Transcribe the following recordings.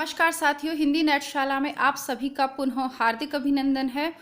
नमस्कार साथियों, हिंदी नेटशाला में आप सभी का पुनः हार्दिक अभिनंदन है।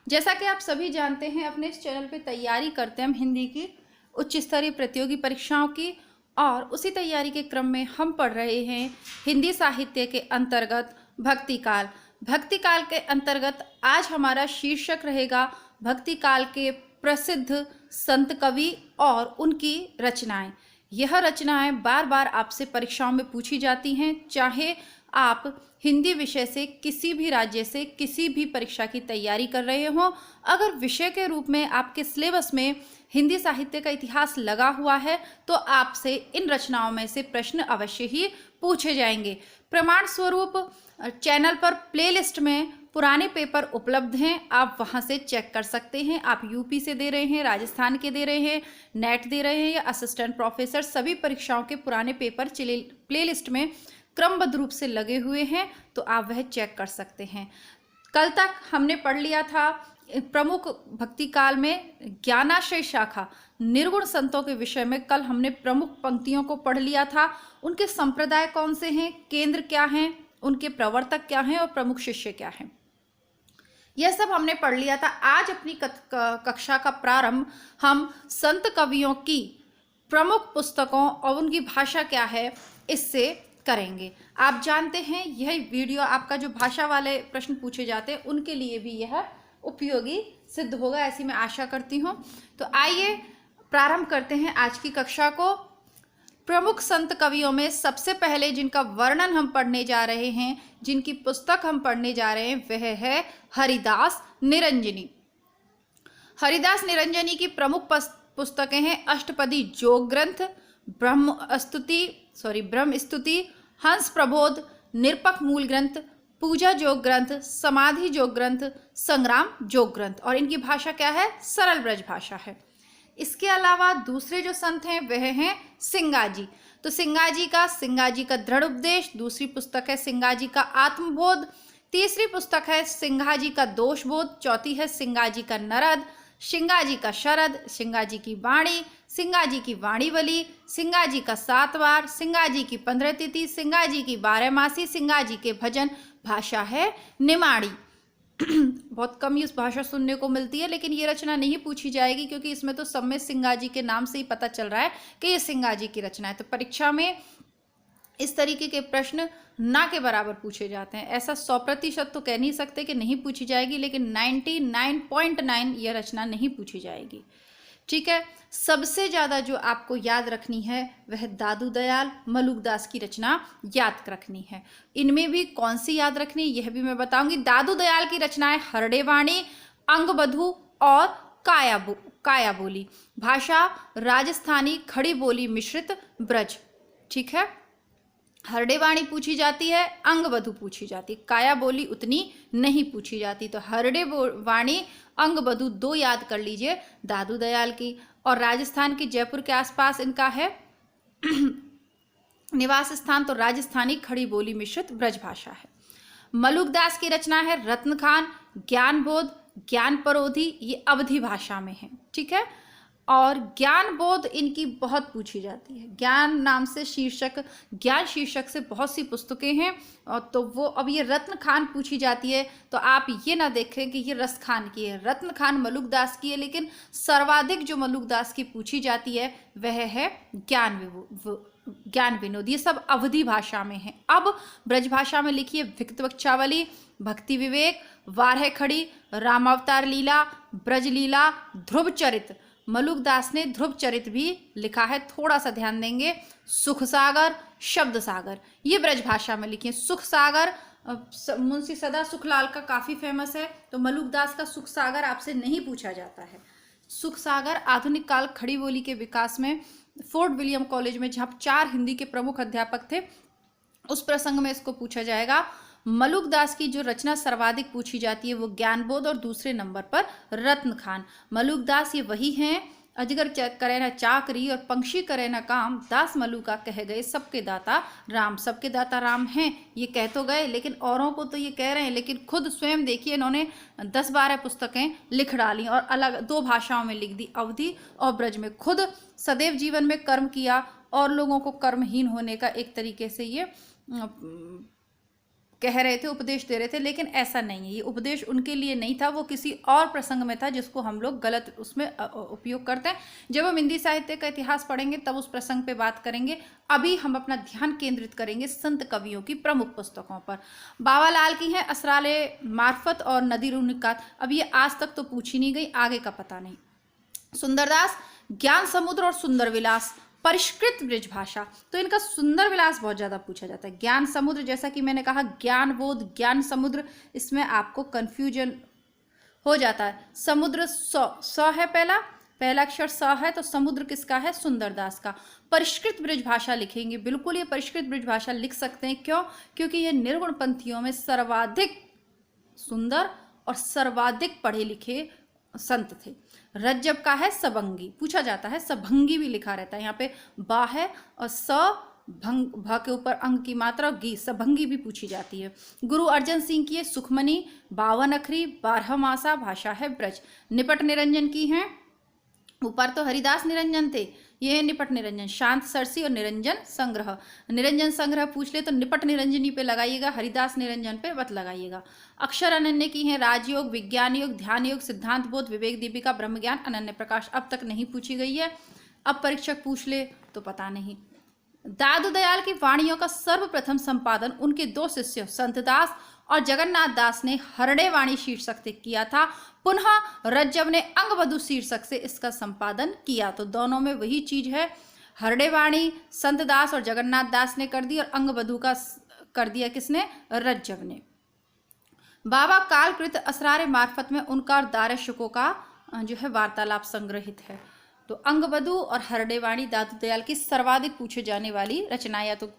जैसा कि आप सभी जानते हैं, अपने इस चैनल पे तैयारी करते हैं हम हिंदी की उच्च स्तरीय प्रतियोगी परीक्षाओं की, और उसी तैयारी के क्रम में हम पढ़ रहे हैं हिंदी साहित्य के अंतर्गत भक्तिकाल। भक्तिकाल के अंतर्गत आज हमारा शीर्षक रहेगा भक्तिकाल के प्रसिद्ध संत कवि और उनकी रचनाएं। यह रचनाएं बार बार आपसे परीक्षाओं में पूछी जाती हैं, चाहे आप हिंदी विषय से किसी भी राज्य से किसी भी परीक्षा की तैयारी कर रहे हों। अगर विषय के रूप में आपके सिलेबस में हिंदी साहित्य का इतिहास लगा हुआ है तो आपसे इन रचनाओं में से प्रश्न अवश्य ही पूछे जाएंगे। प्रमाण स्वरूप चैनल पर प्लेलिस्ट में पुराने पेपर उपलब्ध हैं, आप वहां से चेक कर सकते हैं। आप यूपी से दे रहे हैं, राजस्थान के दे रहे हैं, नेट दे रहे हैं या असिस्टेंट प्रोफेसर, सभी परीक्षाओं के पुराने पेपर प्लेलिस्ट में क्रमबद्ध रूप से लगे हुए हैं, तो आप वह चेक कर सकते हैं। कल तक हमने पढ़ लिया था प्रमुख भक्तिकाल में ज्ञानाश्रय शाखा निर्गुण संतों के विषय में। कल हमने प्रमुख पंक्तियों को पढ़ लिया था, उनके संप्रदाय कौन से हैं, केंद्र क्या हैं, उनके प्रवर्तक क्या हैं और प्रमुख शिष्य क्या हैं, यह सब हमने पढ़ लिया था। आज अपनी कक्षा का प्रारंभ हम संत कवियों की प्रमुख पुस्तकों और उनकी भाषा क्या है इससे करेंगे। आप जानते हैं यह वीडियो आपका जो भाषा वाले प्रश्न पूछे जाते हैं उनके लिए भी यह उपयोगी सिद्ध होगा, ऐसी मैं आशा करती हूँ। तो आइए प्रारंभ करते हैं आज की कक्षा को। प्रमुख संत कवियों में सबसे पहले जिनका वर्णन हम पढ़ने जा रहे हैं, जिनकी पुस्तक हम पढ़ने जा रहे हैं, वह है हरिदास निरंजनी। हरिदास निरंजनी की प्रमुख पुस्तकें हैं अष्टपदी जोग ग्रंथ, ब्रह्म स्तुति, हंस प्रबोध, निरपक मूल ग्रंथ, पूजा जोग ग्रंथ, समाधि जोग ग्रंथ, संग्राम जोग ग्रंथ। और इनकी भाषा क्या है? सरल ब्रज भाषा है। इसके अलावा दूसरे जो संत हैं वह हैं सिंगाजी। तो सिंगाजी का दृढ़ उपदेश, दूसरी पुस्तक है सिंगाजी का आत्मबोध, तीसरी पुस्तक है सिंगाजी का दोषबोध, चौथी है सिंगाजी का नरद, सिंगाजी का शरद, सिंगाजी की वाणी, सिंगाजी की वाणीवली, सिंगाजी का सातवार, सिंगाजी की 15 तिथि, सिंगाजी की 12 मासी, सिंगाजी के भजन। भाषा है निमाड़ी। बहुत कम ही उस भाषा सुनने को मिलती है, लेकिन ये रचना नहीं पूछी जाएगी क्योंकि इसमें तो सब में सिंगाजी के नाम से ही पता चल रहा है कि ये सिंगाजी की रचना है। तो परीक्षा में इस तरीके के प्रश्न ना के बराबर पूछे जाते हैं। ऐसा 100% तो कह नहीं सकते कि नहीं पूछी जाएगी, लेकिन 99.9 यह रचना नहीं पूछी जाएगी। ठीक है। सबसे ज़्यादा जो आपको याद रखनी है वह दादू दयाल मलुकदास की रचना याद रखनी है। इनमें भी कौन सी याद रखनी यह भी मैं बताऊंगी। दादू दयाल की रचनाएं हरडेवाणी, अंगबधू और काया बोली। भाषा राजस्थानी खड़ी बोली मिश्रित ब्रज। ठीक है। हरडेवाणी पूछी जाती है, अंगबधू पूछी जाती, काया बोली उतनी नहीं पूछी जाती। तो हरडेवाणी अंगबधू 2 याद कर लीजिए दादू दयाल की। और राजस्थान के जयपुर के आसपास इनका है निवास स्थान, तो राजस्थानी खड़ी बोली मिश्रित ब्रज भाषा है। मलुकदास की रचना है रत्न खान, ज्ञानबोध, ज्ञान परोधी, ये अवधी भाषा में है। ठीक है। और ज्ञान बोध इनकी बहुत पूछी जाती है। ज्ञान शीर्षक से बहुत सी पुस्तकें हैं, और तो वो अब ये रत्न खान पूछी जाती है तो आप ये ना देखें कि ये रस खान की है। रत्न खान मलुकदास की है, लेकिन सर्वाधिक जो मलुकदास की पूछी जाती है वह है ज्ञान विनोद। ये सब अवधी भाषा में है। अब ब्रज भाषा में लिखिए विक्तवक्षावली, भक्ति विवेक, वारह खड़ी, रामावतार लीला, ब्रज लीला, ध्रुव चरित। मलुकदास ने ध्रुव चरित भी लिखा है, थोड़ा सा ध्यान देंगे। सुख सागर, शब्द सागर, ये ब्रज भाषा में लिखे। सुख सागर मुंशी सदा सुखलाल का काफी फेमस है, तो मलुकदास का सुख सागर आपसे नहीं पूछा जाता है। सुख सागर आधुनिक काल खड़ी बोली के विकास में फोर्ट विलियम कॉलेज में जहाँ 4 हिंदी के प्रमुख अध्यापक थे, उस प्रसंग में इसको पूछा जाएगा। मलुकदास की जो रचना सर्वाधिक पूछी जाती है वो ज्ञानबोध, और दूसरे नंबर पर रत्न खान। मलुकदास ये वही हैं, अजगर करे न चाकरी और पंक्षी करे न काम, दास मलुका कह गए सबके दाता राम। सबके दाता राम हैं ये कह तो गए, लेकिन औरों को तो ये कह रहे हैं, लेकिन खुद स्वयं देखिए इन्होंने 10-12 पुस्तकें लिख डाली और अलग 2 भाषाओं में लिख दी, अवधी और ब्रज में। खुद सदैव जीवन में कर्म किया और लोगों को कर्महीन होने का एक तरीके से ये कह रहे थे, उपदेश दे रहे थे, लेकिन ऐसा नहीं है। ये उपदेश उनके लिए नहीं था, वो किसी और प्रसंग में था जिसको हम लोग गलत उसमें उपयोग करते हैं। जब हम हिंदी साहित्य का इतिहास पढ़ेंगे तब उस प्रसंग पे बात करेंगे। अभी हम अपना ध्यान केंद्रित करेंगे संत कवियों की प्रमुख पुस्तकों पर। बाबा लाल की हैं असरारे मार्फत और नदीरुनिकात। अब ये आज तक तो पूछी नहीं गई, आगे का पता नहीं। सुंदरदास ज्ञान समुद्र और सुंदर विलास परिष्कृत ब्रज भाषा। तो इनका सुंदर विलास बहुत ज्यादा पूछा जाता है। ज्ञान समुद्र, जैसा कि मैंने कहा ज्ञान बोध ज्ञान समुद्र, इसमें आपको कंफ्यूजन हो जाता है। समुद्र स है, पहला अक्षर स है, तो समुद्र किसका है? सुंदरदास का। परिष्कृत ब्रज भाषा लिखेंगे, बिल्कुल ये परिष्कृत ब्रज भाषा लिख सकते हैं। क्यों? क्योंकि ये निर्गुण पंथियों में सर्वाधिक सुंदर और सर्वाधिक पढ़े लिखे संत थे। रज्जब का है सबंगी, पूछा जाता है, सबंगी भी लिखा रहता है। यहाँ पे बा है और स भंग, भ के ऊपर अंग की मात्रा और गी, सबंगी भी पूछी जाती है। गुरु अर्जन सिंह की है सुखमनी, 52 अखरी, 12 मासा, भाषा है ब्रज। निपट निरंजन की है, ऊपर तो हरिदास निरंजन थे, ये है निपट निरंजन। शांत सरसी और निरंजन संग्रह। निरंजन संग्रह पूछ ले तो निपट निरंजनी पे लगाइएगा, हरिदास निरंजन पे मत लगाइएगा। अक्षर अनन्य की है राजयोग, विज्ञान योग, ध्यान योग, सिद्धांत बोध, विवेक दीपिका, ब्रह्म ज्ञान, अनन्य प्रकाश। अब तक नहीं पूछी गई है, अब परीक्षक पूछ ले तो पता नहीं। दादू दयाल की वाणियों का सर्वप्रथम संपादन उनके 2 शिष्य संतदास और जगन्नाथ दास ने हरड़े वाणी शीर्षक से किया था। पुनः रज्जब ने अंगवधु शीर्षक से इसका संपादन किया। तो दोनों में वही चीज है, हरड़े वाणी संतदास और जगन्नाथ दास ने कर दी और अंगवधु का कर दिया किसने? रज्जब ने। बाबा कालकृत असरारे मार्फत में उनका और दारशुकों का जो है वार्तालाप संग्रहित है। तो अंगवधु और हरड़े वाणी दादू दयाल की सर्वाधिक पूछे जाने वाली रचनाएं। तो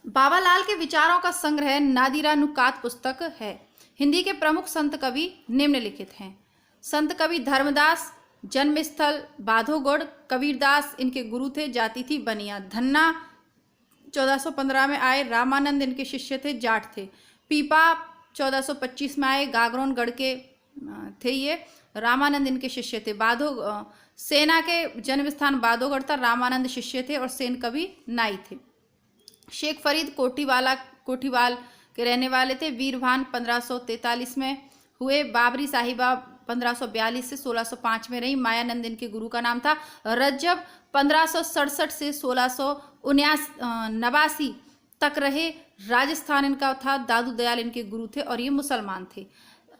बाबा लाल के विचारों का संग्रह नादिरानुकात पुस्तक है। हिंदी के प्रमुख संत कवि निम्नलिखित हैं। संत कवि धर्मदास, जन्मस्थल बाधोगढ़, कबीरदास इनके गुरु थे, जाति थी बनिया। धन्ना 1415 में आए, रामानंद इनके शिष्य थे, जाट थे। पीपा 1425 में आए, गागरोनगढ़ के थे ये, रामानंद इनके शिष्य थे। सेना के जन्म स्थान बाधोगढ़ था, रामानंद शिष्य थे और सेन कवि नाई थे। शेख फरीद कोठीवाल के रहने वाले थे। वीरभान 1543 में हुए। बाबरी साहिबा 1542 से 1605 में रही, मायानंद इनके गुरु का नाम था। रज्जब 1567 से 1689 तक रहे, राजस्थान इनका था। दादू दयाल इनके गुरु थे और ये मुसलमान थे।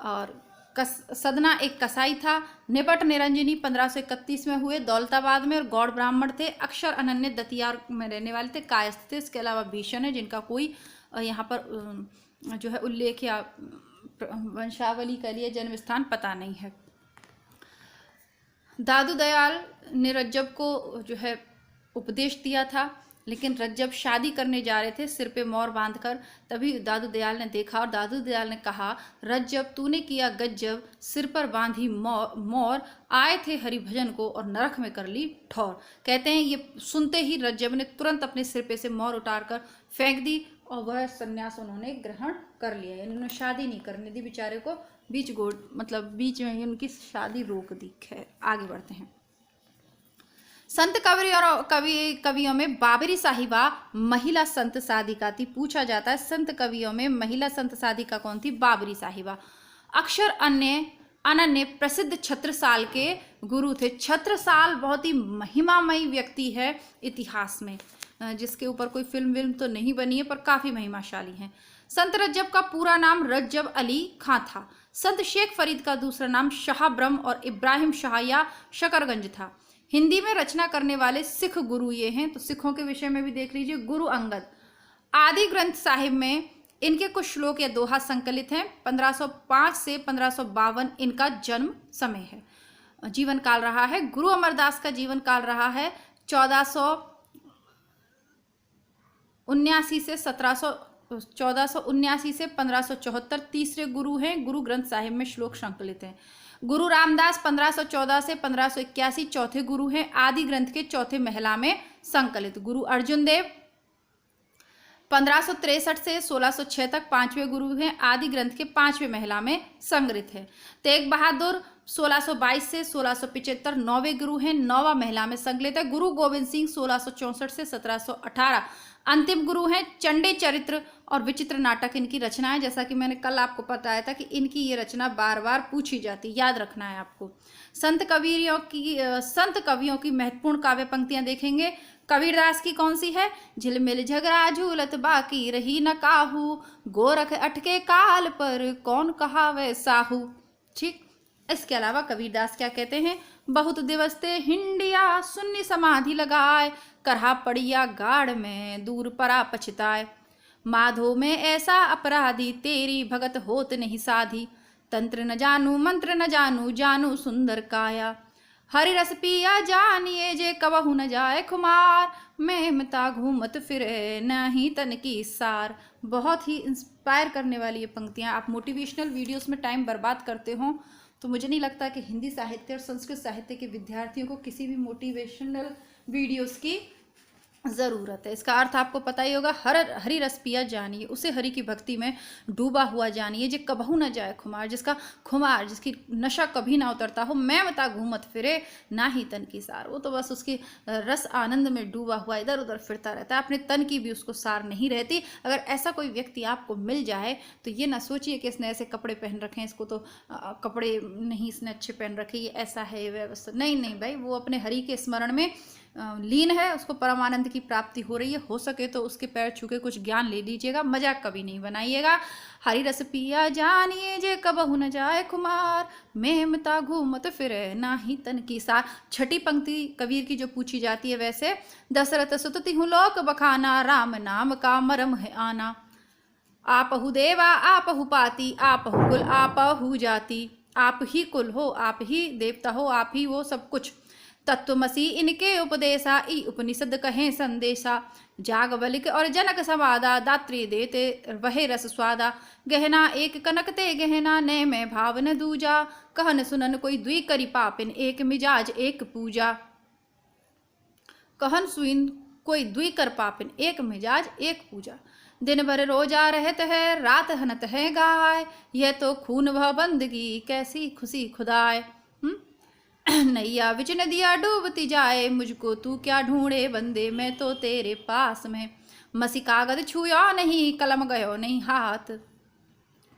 और सदना एक कसाई था। निपट निरंजनी 1531 में हुए, दौलताबाद में, और गौड़ ब्राह्मण थे। अक्षर अनन्य दतियार में रहने वाले थे, कायस्थ थे। इसके अलावा भीषण है जिनका कोई यहाँ पर जो है उल्लेख या वंशावली के लिए जन्म स्थान पता नहीं है। दादू दयाल ने रज्जब को जो है उपदेश दिया था, लेकिन रज्जब शादी करने जा रहे थे सिर पे मोर बांधकर। तभी दादू दयाल ने देखा और दादू दयाल ने कहा, रज्जब तूने किया गज्जब, सिर पर बांधी मोर, आए थे हरिभजन को और नरक में कर ली ठौर। कहते हैं ये सुनते ही रज्जब ने तुरंत अपने सिर पे से मोर उतारकर फेंक दी और वह संन्यास उन्होंने ग्रहण कर लिया। इन्होंने शादी नहीं करने दी बेचारे को, बीच में ही उनकी शादी रोक दी। खैर आगे बढ़ते हैं। संत कवियों में बाबरी साहिबा महिला संत साधिका थी। पूछा जाता है संत कवियों में महिला संत साधिका कौन थी? बाबरी साहिबा। अक्षर अनन्य प्रसिद्ध छत्रसाल के गुरु थे। छत्रसाल बहुत ही महिमामयी व्यक्ति है इतिहास में, जिसके ऊपर कोई फिल्म तो नहीं बनी है पर काफी महिमाशाली है। संत रज्जब का पूरा नाम रज्जब अली खां था। संत शेख फरीद का दूसरा नाम शाह ब्रह्म और इब्राहिम शाह या शकरगंज था। हिंदी में रचना करने वाले सिख गुरु ये हैं, तो सिखों के विषय में भी देख लीजिए। गुरु अंगद। आदि ग्रंथ साहिब में इनके कुछ श्लोक या दोहा संकलित हैं। 1505 से 1552 इनका जन्म समय है, जीवन काल रहा है। गुरु अमरदास का जीवन काल रहा है 1479 से 1574। तीसरे गुरु हैं। गुरु ग्रंथ साहिब में श्लोक संकलित हैं। गुरु रामदास 1514 से 1581 चौथे गुरु हैं, आदि ग्रंथ के चौथे महिला में संकलित। गुरु अर्जुन देव 1563 से 1606 तक पांचवें गुरु हैं, आदि ग्रंथ के पांचवें महिला में संग्रहित है। तेग बहादुर 1622 से 1675 नौवें गुरु हैं, नौवां महिला में संकलित है। गुरु गोविंद सिंह 1664 से 1718 अंतिम गुरु हैं चंडी चरित्र और विचित्र नाटक इनकी रचनाएं। जैसा कि मैंने कल आपको बताया था कि इनकी ये रचना बार बार पूछी जाती, याद रखना है आपको। संत कवियों की महत्वपूर्ण काव्य पंक्तियां देखेंगे। कबीरदास की कौन सी है? झिलमिल झगड़ा झूलत बाकी रही न काहू, गोरख अटके काल पर कौन कहावे साहू। ठीक। इसके अलावा कबीरदास क्या कहते हैं? बहुत दिवस ते हिंडिया सुन्नी समाधि लगाए, करहा पड़िया गाड़ में दूर परा पछताए। माधो में ऐसा अपराधी तेरी भगत होत नहीं साधी, तंत्र न जानू मंत्र न जानू जानू सुंदर काया। हरि रस पिया जानिए जे कबहू न जाए खुमार, मैं मता घूमत फिरे नहीं तन की सार। बहुत ही इंस्पायर करने वाली ये पंक्तियाँ। आप मोटिवेशनल वीडियोस में टाइम बर्बाद करते हो तो मुझे नहीं लगता कि हिंदी साहित्य और संस्कृत साहित्य के विद्यार्थियों को किसी भी मोटिवेशनल वीडियोस की ज़रूरत है। इसका अर्थ आपको पता ही होगा, हरि रस पिया जानिए, उसे हरि की भक्ति में डूबा हुआ जानिए, जे कबहू न जाए खुमार, जिसकी नशा कभी ना उतरता हो, मैं मता घूमत फिरे ना ही तन की सार। वो तो बस उसके रस आनंद में डूबा हुआ इधर उधर फिरता रहता है, अपने तन की भी उसको सार नहीं रहती। अगर ऐसा कोई व्यक्ति आपको मिल जाए तो ये ना सोचिए कि इसने ऐसे कपड़े पहन रखे हैं, इसको तो कपड़े नहीं इसने अच्छे पहन रखे, ये ऐसा है वैसा। नहीं भाई, वो अपने हरि के स्मरण में लीन है, उसको परमानंद की प्राप्ति हो रही है। हो सके तो उसके पैर छू के कुछ ज्ञान ले लीजिएगा, मजाक कभी नहीं बनाइएगा। हरि रस पिया जानिए जे कबहू न जाए खुमार, मेमता घूमत फिरे ना ही तन की सार। छठी पंक्ति कबीर की जो पूछी जाती है वैसे, दशरथ सुतति हूँ लोक बखाना, राम नाम का मरम है आना। आपहु देवा आपहु पाती, आपहु कुल आपहु जाति। आप ही कुल हो, आप ही देवता हो, आप ही वो सब कुछ। तत्वमसी इनके उपदेशा, ई उपनिषद कहें संदेशा। जाग बलिक और जनक समादा, दात्री देते वहे रस स्वादा। गहना एक कनक ते गहना, ने में भाव न दूजा। कहन सुनन कोई दुई करी पापिन, एक मिजाज एक पूजा। कहन सुइन कोई दुई कर पापिन, एक मिजाज एक पूजा। दिन भर रोजा रहत है, रात हनत है गाय। यह तो खून भव बंदगी, कैसी खुशी खुदाए। नैया बिच नदिया डूबती जाए, मुझको तू क्या ढूंढे बंदे, मैं तो तेरे पास में। मसी कागज छुया नहीं, कलम गयो नहीं हाथ।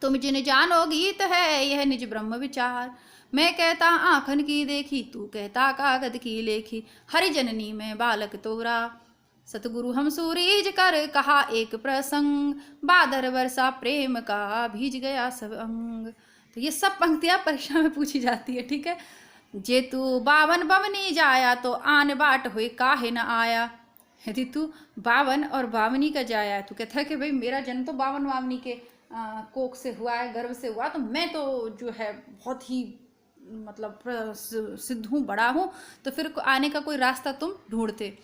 तुम जिन जानो गीत है, यह निज ब्रह्म विचार। मैं कहता आँखन की देखी, तू कहता कागज की लेखी। हरि जननी में बालक तोरा, सतगुरु हम सूरीज कर कहा एक प्रसंग। बादर वर्षा प्रेम का, भीज गया सब अंग। तो ये सब पंक्तियां परीक्षा में पूछी जाती है, ठीक है। जे तू 52 बवनी जाया, तो आन बाट हुई काहे न आया। यदि तू 52 और 52 का जाया, तो कहता है कि भाई मेरा जन्म तो 52 वावनी के कोख से हुआ है, गर्भ से हुआ, तो मैं तो जो है बहुत ही मतलब सिद्ध हूँ, बड़ा हूँ, तो फिर आने का कोई रास्ता तुम ढूंढते।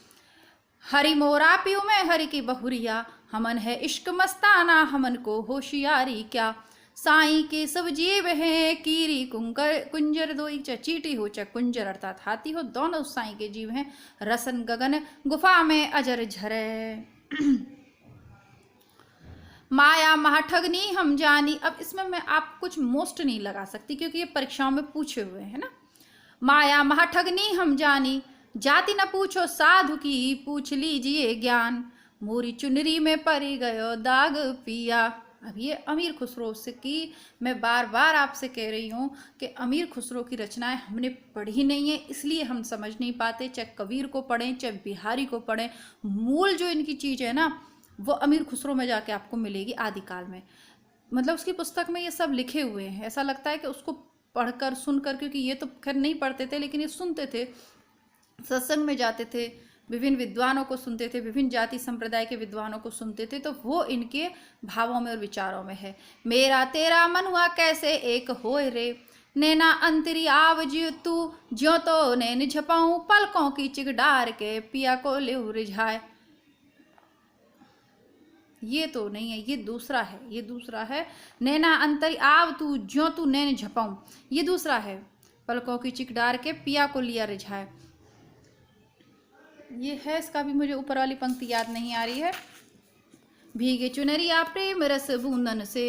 हरि मोरा पियो मैं हरि की बहुरिया, हमन है इश्क मस्ताना, हमन को होशियारी क्या। साई के सब जीव है, कीरी कुंजर दोई, चीटी हो च कुंजर अर्थात हाथी हो, दोनों साई के जीव हैं। रसन गगन गुफा में अजर झरे। माया महाठगनी हम जानी। अब इसमें मैं आप कुछ मोस्ट नहीं लगा सकती क्योंकि ये परीक्षाओं में पूछे हुए हैं ना। माया महाठगनी हम जानी, जाति न पूछो साधु की, पूछ लीजिए ज्ञान। मोरी चुनरी में परी गयो दाग पिया। अब ये अमीर खुसरो से की मैं बार बार आपसे कह रही हूँ कि अमीर खुसरो की रचनाएं हमने पढ़ी नहीं है, इसलिए हम समझ नहीं पाते। चाहे कबीर को पढ़ें, चाहे बिहारी को पढ़ें, मूल जो इनकी चीज़ है ना, वो अमीर खुसरो में जाके आपको मिलेगी आदिकाल में। मतलब उसकी पुस्तक में ये सब लिखे हुए हैं। ऐसा लगता है कि उसको पढ़कर सुनकर, क्योंकि ये तो खैर नहीं पढ़ते थे लेकिन ये सुनते थे, सत्संग में जाते थे, विभिन्न विद्वानों को सुनते थे, विभिन्न जाति संप्रदाय के विद्वानों को सुनते थे, तो वो इनके भावों में और विचारों में है। मेरा तेरा मन हुआ कैसे एक होए रे, नैना अंतरी आव ज्यो तू, ज्यो तो नैन झपाऊं, पलकों की चिक डार के पिया को ले रिझाए। ये तो नहीं है, ये दूसरा है, ये दूसरा है। नैना अंतरी आव तू, ज्यो तू नैन झपाऊं, ये दूसरा है। पलकों की चिक डार के पिया को लिया रिझाए, ये है। इसका भी मुझे ऊपर वाली पंक्ति याद नहीं आ रही है। भीगे चुनरिया प्रेम रस बूंदन से,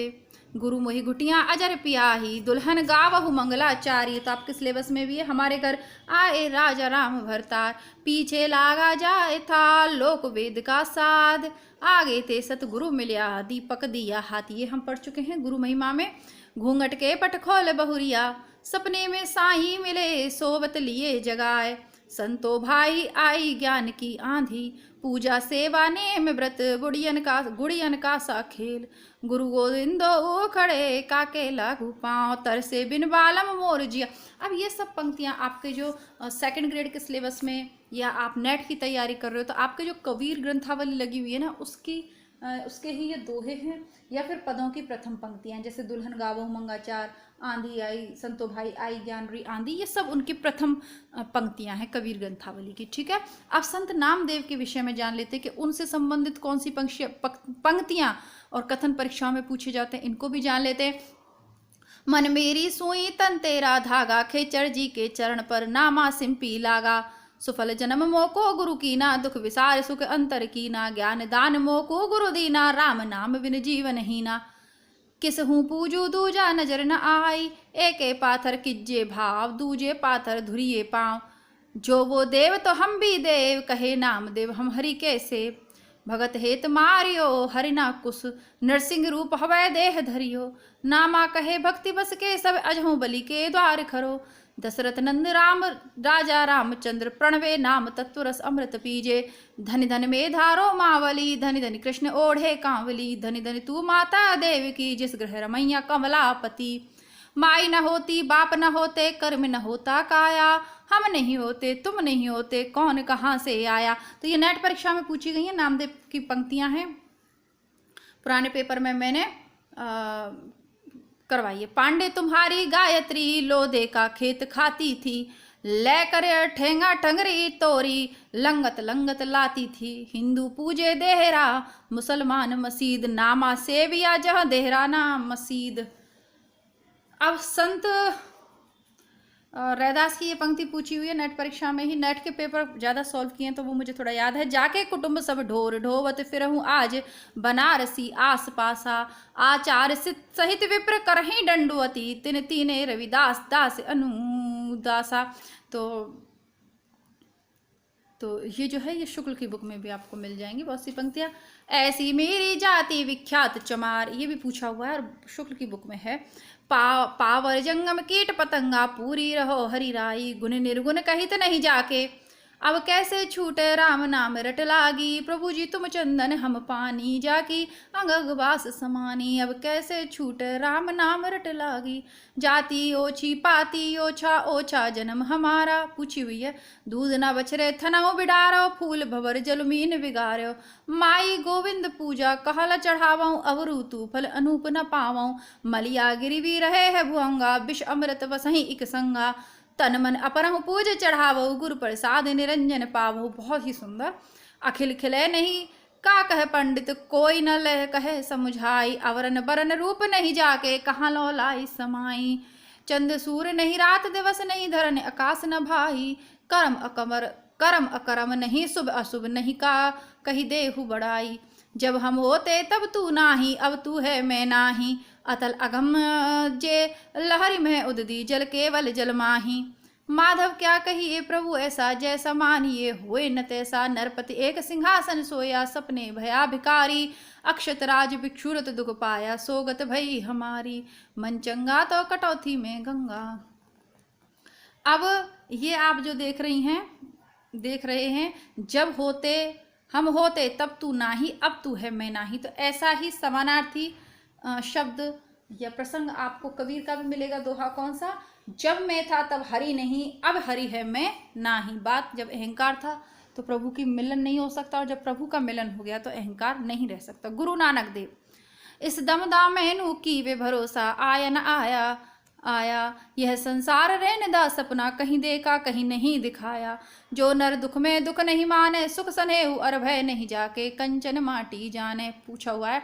गुरु मोहि घुटियां अजर पियाही, दुल्हन गावहु मंगलाचारी। तो आपके सिलेबस में भी है। हमारे घर आए राजा राम भरतार, पीछे लागा जाए था लोक वेद का साध, आगे थे सतगुरु मिल्या दीपक दिया हाथ। ये हम पढ़ चुके हैं गुरु महिमा में। घूंघट के पट खोल बहुरिया, सपने में साई मिले सोबत लिए जगाए, संतो भाई आई ज्ञान की आंधी, पूजा सेवा नेम व्रत गुड़ियन का सा खेल, गुरु गोविंदो खड़े काके लागू पाँव, तरसे बिन बालम मोर जिया। अब ये सब पंक्तियां आपके जो सेकंड ग्रेड के सिलेबस में या आप नेट की तैयारी कर रहे हो, तो आपके जो कबीर ग्रंथावली लगी हुई है ना, उसके ही ये दोहे हैं या फिर पदों की प्रथम पंक्तियां, जैसे दुल्हन गावहु मंगाचार, आंधी आई, संतो भाई आई ज्ञान री आंधी, ये सब उनकी प्रथम पंक्तियां हैं कबीर ग्रंथावली की। ठीक है, अब संत नामदेव के विषय में जान लेते हैं कि उनसे संबंधित कौन सी पंक्तियां और कथन परीक्षाओं में पूछे जाते हैं, इनको भी जान लेते हैं। मन मेरी सुई तन तेरा धागा, खेचर जी के चरण पर नामा सिंपी लागा, सुफल जन्म मोको गुरु कीना, दुख विसार सुख अंतर कीना, ज्ञान दान मोको गुरु दीना, राम नाम बिन जीवन हीना, किस हूँ पूजू दूजा नजर न आई, एके पाथर किज्जे भाव दूजे पाथर धुरिये पाँव, जो वो देव तो हम भी देव, कहे नाम देव हम हरि कैसे, भगत हेत मारियो हरिना कुश, नरसिंह रूप हवै देह धरियो, नामा कहे भक्ति बस के सब अजहू बलि के द्वार खरो, दशरथ नंद राम राजा रामचंद्र, प्रणवे नाम तत्व रस अमृत पीजे, धनि धन में धारो मावली, धनि धनि कृष्ण ओढ़े कांवली, धनि धनि तू माता देव की, जिस ग्रह रमैया कमलापति, माई न होती बाप न होते कर्म न होता काया, हम नहीं होते तुम नहीं होते कौन कहाँ से आया। तो ये नेट परीक्षा में पूछी गई है, नामदेव की पंक्तियां हैं, पुराने पेपर में मैंने करवाइए। पांडे तुम्हारी गायत्री, लोदे का खेत खाती थी, ले कर ठेंगा ठंगरी तोरी, लंगत लंगत लाती थी, हिंदू पूजे देहरा मुसलमान मसीद, नामा सेविया जह देहरा नाम मसीद। अब संत रैदास की ये पंक्ति पूछी हुई है नेट परीक्षा में ही, नेट के पेपर ज़्यादा सॉल्व किए हैं तो वो मुझे थोड़ा याद है। जाके कुटुंब सब ढोर ढोवत फिरहूँ आज, बनारसी आस पासा, आचार सहित विप्र करहीं दंडुवती, तिन तीने रविदास दास अनुदासा। तो ये जो है ये शुक्ल की बुक में भी आपको मिल जाएंगी बहुत सी पंक्तियाँ। ऐसी मेरी जाति विख्यात चमार, ये भी पूछा हुआ है और शुक्ल की बुक में है। पावर जंगम कीट पतंगा, पूरी रहो हरि राई, गुण निर्गुण कहित नहीं जाके, अब कैसे छूटे राम नाम रट लागी, प्रभु जी तुम चंदन हम पानी जाकी, अंग अंग बास समानी, अब कैसे छूटे राम नाम रट लागी, जाति ओछी पाती ओछा ओछा जन्म हमारा, पूछी हुई है। दूध न बछरे थनऊ बिडारो, फूल भवर जलमीन बिगारो, माई गोविंद पूजा कहल चढ़ावऊँ, अवरु तू फल अनूप न पावऊँ, मलिया गिरिवी रहे है भुअंगा, विष अमृत बसही इक संगा, तन मन अपरहु पूज चढ़ावो, गुरु प्रसाद निरंजन पावो। बहुत ही सुंदर। अखिल खिले नहीं का कह पंडित, कोई न लह कहे समुझाई, अवरन बरन रूप नहीं जाके, कहाँ लो लाई समाई, चंद सूर नहीं रात दिवस नहीं, धरन आकाश न भाई, करम अकरम नहीं, शुभ अशुभ नहीं का कही देहु बड़ाई, जब हम होते तब तू नाही, अब तू है मैं नाही, अतल अगम जे लहरी में उददी, जल केवल जल माही, माधव क्या कहिए प्रभु ऐसा, जैसा मानिए हुए न तैसा, नरपति एक सिंहासन सोया, सपने भया भिकारी, अक्षतराज भिक्षुरत दुख पाया, सोगत भई हमारी, मन चंगा तो कटौती में गंगा। अब ये आप जो देख रहे हैं, जब होते हम होते तब तू नाही, अब तू है मैं नाही, तो ऐसा ही समानार्थी शब्द या प्रसंग आपको कबीर का भी मिलेगा। दोहा कौन सा, जब मैं था तब हरि नहीं, अब हरि है मैं नाही। बात जब अहंकार था तो प्रभु की मिलन नहीं हो सकता, और जब प्रभु का मिलन हो गया तो अहंकार नहीं रह सकता। गुरु नानक देव, इस दमदा मैनू की वे भरोसा, आया न आया यह संसार रहने दा सपना, कहीं देखा कहीं नहीं दिखाया, जो नर दुख में दुख नहीं माने, सुख सनेहु अर भय नहीं जाके, कंचन माटी जाने। पूछा हुआ है,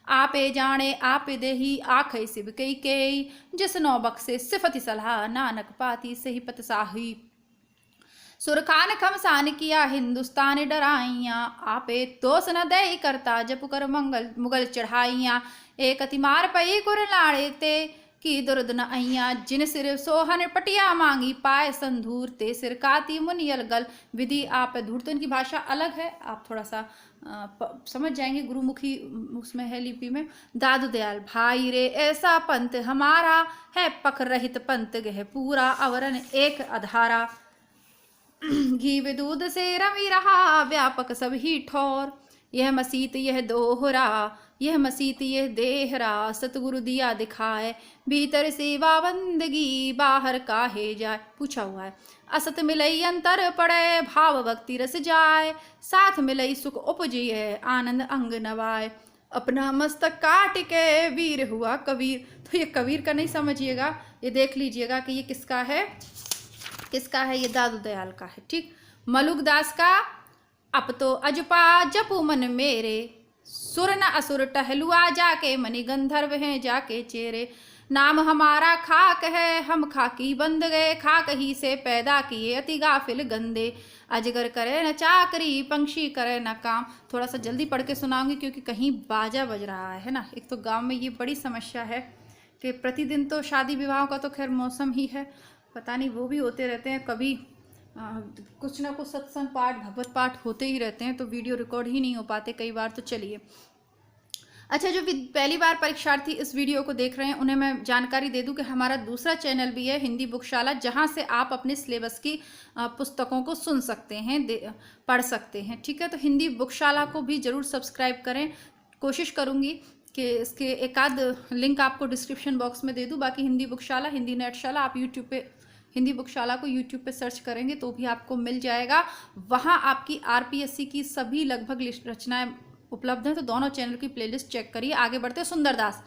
आपे जाने आपे देही, आखे सिब कई केई, जिस नौ बख्शे सिफति सलाह, नानक पाती सही पत साही, सुरखान खमसान किया हिंदुस्तान डराइयाँ, आपे तोस न दई करता जप कर मंगल मुगल चढ़ाइयाँ। एक अति मार पई कुरलाड़े ते की दुर्द न अइयाँ, जिन सिर सोहन पटिया मांगी पाए संधूर ते सिर काती मुनियल गल विधि आप धूर। तो इनकी भाषा अलग है, आप थोड़ा सा समझ जाएंगे, गुरुमुखी उसमें है लिपि में। दादू दयाल भाई रे ऐसा पंथ हमारा है, पख रहित पंथ गह पूरा अवरन एक अधारा। घी व दूध से रमी रहा व्यापक सब ही ठौर, यह मसीत यह दोहरा यह मसीत यह देहरा। सतगुरु दिया दिखाए भीतर सेवा बंदगी, बाहर काहे जाए। पूछा हुआ है असत मिलई अंतर पड़े भाव भक्ति रस जाए, साथ मिलई सुख उपजिए आनंद अंग नवाए। अपना मस्तक काट के वीर हुआ कबीर। तो ये कबीर का नहीं समझिएगा, ये देख लीजिएगा कि ये किसका है, किसका है, ये दादू दयाल का है। ठीक। मलुकदास का अब तो अजपा जपू मन मेरे, सुर न असुर टहलुआ जाके मणि गंधर्व हैं जाके चेरे। नाम हमारा खाक है हम खाकी बंद गए, खाक ही से पैदा किए अति गाफिल गंदे। अजगर करे न चाकरी पंक्षी करे न काम। थोड़ा सा जल्दी पढ़ के सुनाऊंगी क्योंकि कहीं बाजा बज रहा है ना। एक तो गांव में ये बड़ी समस्या है कि प्रतिदिन तो शादी विवाहों का तो खैर मौसम ही है, पता नहीं वो भी होते रहते हैं, कभी कुछ ना कुछ सत्संग पाठ भगवत पाठ होते ही रहते हैं, तो वीडियो रिकॉर्ड ही नहीं हो पाते कई बार। तो चलिए, अच्छा, जो पहली बार परीक्षार्थी इस वीडियो को देख रहे हैं उन्हें मैं जानकारी दे दूं कि हमारा दूसरा चैनल भी है हिंदी बुकशाला, जहां से आप अपने सिलेबस की पुस्तकों को सुन सकते हैं, पढ़ सकते हैं। ठीक है, तो हिंदी बुकशाला को भी ज़रूर सब्सक्राइब करें। कोशिश करूँगी कि इसके एक आध लिंक आपको डिस्क्रिप्शन बॉक्स में दे दूँ। बाकी हिंदी बुकशाला, हिंदी नेटशाला, आप यूट्यूब पे हिंदी बुकशाला को यूट्यूब पे सर्च करेंगे तो भी आपको मिल जाएगा। वहाँ आपकी आरपीएससी की सभी लगभग रचनाएं उपलब्ध हैं, तो दोनों चैनल की प्लेलिस्ट चेक करिए। आगे बढ़ते। सुंदरदास,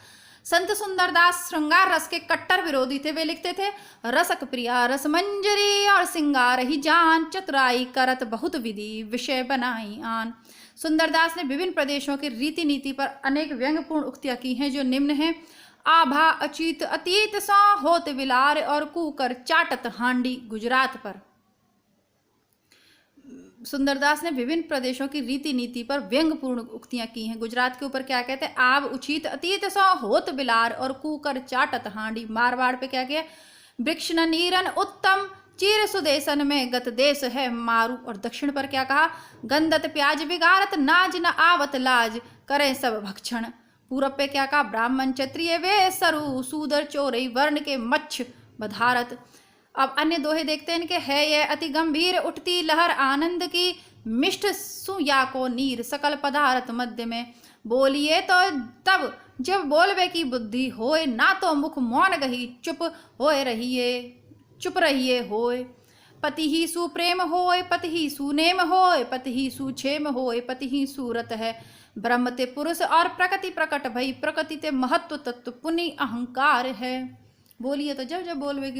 संत सुंदरदास श्रृंगार रस के कट्टर विरोधी थे। वे लिखते थे रसक प्रिया रस मंजरी और सिंगार ही जान, चतुराई करत बहुत विधि विषय बनाई आन। सुंदरदास ने विभिन्न प्रदेशों के रीति नीति पर अनेक व्यंग्यपूर्ण उक्तियां की हैं जो निम्न हैं। आभा अचीत अतीत सौ होत विलार और कूकर चाटत हांडी गुजरात पर। सुंदरदास ने विभिन्न प्रदेशों की रीति नीति पर व्यंग्यपूर्ण उक्तियां की हैं। गुजरात के ऊपर क्या कहते हैं, आव उचित अतीत सौ होत बिलार और कूकर चाटत हांडी। मारवाड़ पे क्या किया, वृक्ष न नीरन उत्तम चीर सुदेशन में गत देश है मारू। और दक्षिण पर क्या कहा, गंदत प्याज बिगारत नाज न आवत लाज करें सब भक्षण। पूरब पे क्या कहा, ब्राह्मण क्षत्रिय वे सरु सूदर चोरई वर्ण के मच्छ बधारत। अब अन्य दोहे देखते हैं इनके, है ये अति गंभीर उठती लहर आनंद की, मिष्ट सुया को नीर सकल पदार्थ मध्य में। बोलिए तो तब जब बोलबे की बुद्धि होए, ना तो मुख मौन गही चुप रहिए होए। पति ही सुप्रेम होए पति ही सुनेम होए, पति ही सुक्षेम होए पति ही सूरत है। ब्रह्म ते पुरुष और प्रकृति प्रकट भई, प्रकृति ते महत्व तत्व पुनि अहंकार है। बोलिए तो जब बोलबे